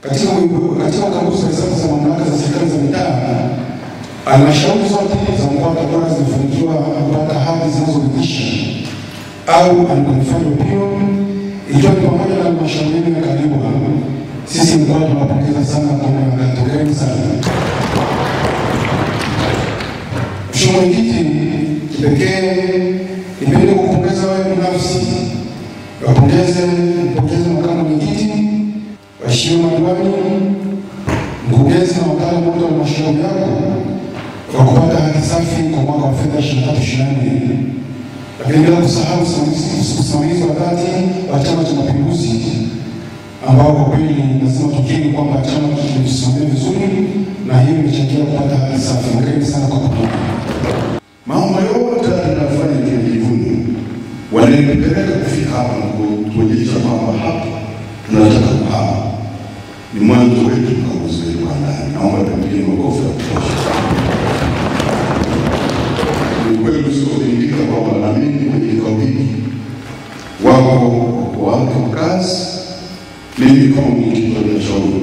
Katika ukaguzi wa hesabu za mamlaka za serikali za mitaa, halmashauri zote za mkoa wa Tabora zimefanikiwa kupata hati zinazoridhisha au unqualified opinion, ikiwa ni pamoja na halmashauri ya Kaliua. Sisi mkoa tunawapongeza sana kwa mnatokeni sana. Mheshimiwa Mwenyekiti, kipekee nipende kukupongeza wewe binafsi, mpongeze makamu mwenyekiti, waheshimiwa madiwani, mkurugenzi na wataalamu wote wa halmashauri yako kwa kupata hati safi kwa mwaka wa fedha 23/24. Lakini bila kusahau usimamizi wa dhati wa Chama cha Mapinduzi, ambao kwa kweli lazima tukiri kwamba chama kimesimamia vizuri na hiyo imechangia kupata hati safi. Hongereni sana kwa pamoja. Mambo yote tunayofanya kijivuno wananipeleka kufika hapa na kuonyesha kwamba hapa tunataka kuhama. Ni mwanzo wetu ukaguzi wetu wa ndani. Naomba tupige makofi ya kutosha. Ni kweli usiodhibika kwamba na mimi kwenye kikao hiki wako kazi. Mimi kama mwenyekiti wa halmashauri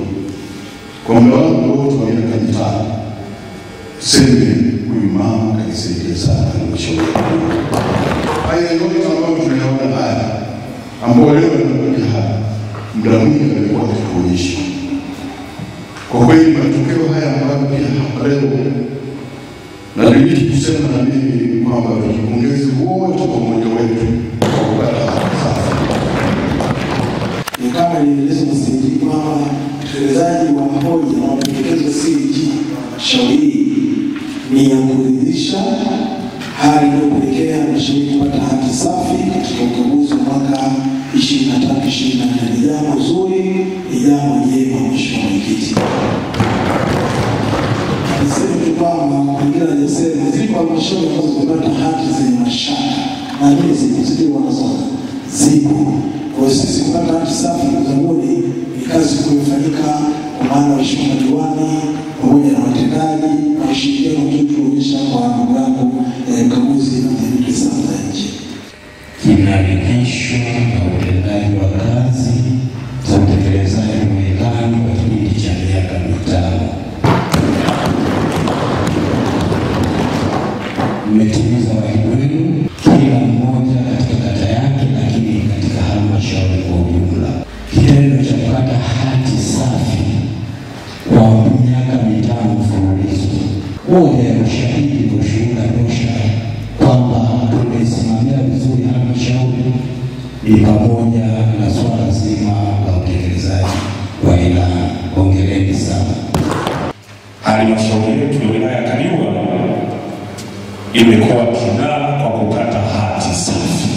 kwa muda wangu wote wa miaka 5 sema huyu mama kanisaidia sana halmashauri. Haya yote ambayo tunayaona haya ambao leo tunakuja hapa muda mwingi alikuwa tukionyesha. Kwa kweli matokeo haya ambayo pia hapa leo na nilitaka kusema na mimi kwamba tujipongeze wote kwa mmoja wetu kwa kupata safi. Ni kama nieleza msingi kwamba utekelezaji wa hoja na mapendekezo ya CAG shauri ni ya kuridhisha, hali inayopelekea halmashauri kupata hati safi katika ukaguzi wa mwaka 23/24. Ni jambo zuri, ni jambo jema. Mheshimiwa Mwenyekiti, niseme tu kwamba wengine wanasema zipo halmashauri ambazo zimepata hati zenye mashaka, na mimi zipo wanasoma zipo. Kwa sisi kupata hati safi kuzamuni ni kazi kufanyika kwa maana waheshimiwa madiwani pamoja na watendaji na ushirikiano mzuri kuonyesha kwa ndugu yangu mkaguzi na mdhibiti sana za nchi. Kinaridhishwa na utendaji wa kazi za utekelezaji wa ilani kwa kipindi cha miaka 5. Mmetimiza wajibu wenu, kila mmoja katika kata yake, lakini katika halmashauri kwa ujumla. Kitendo cha kupata hati safi kwa miaka 5 mfululizo, moja ya ushahidi na ushuhuda tosha kwamba tumesimamia vizuri halmashauri, ni pamoja na swala zima la utekelezaji wa ilani. Hongereni sana. Halmashauri yetu ya wilaya ya Kaliua imekuwa kinara kwa kupata hati safi.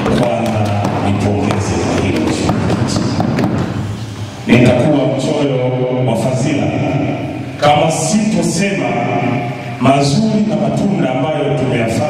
Kwanza nipongeze kwa hilo. Nitakuwa mchoyo wa fadhila kama siposema mazuri na matunda ambayo tumeyafanya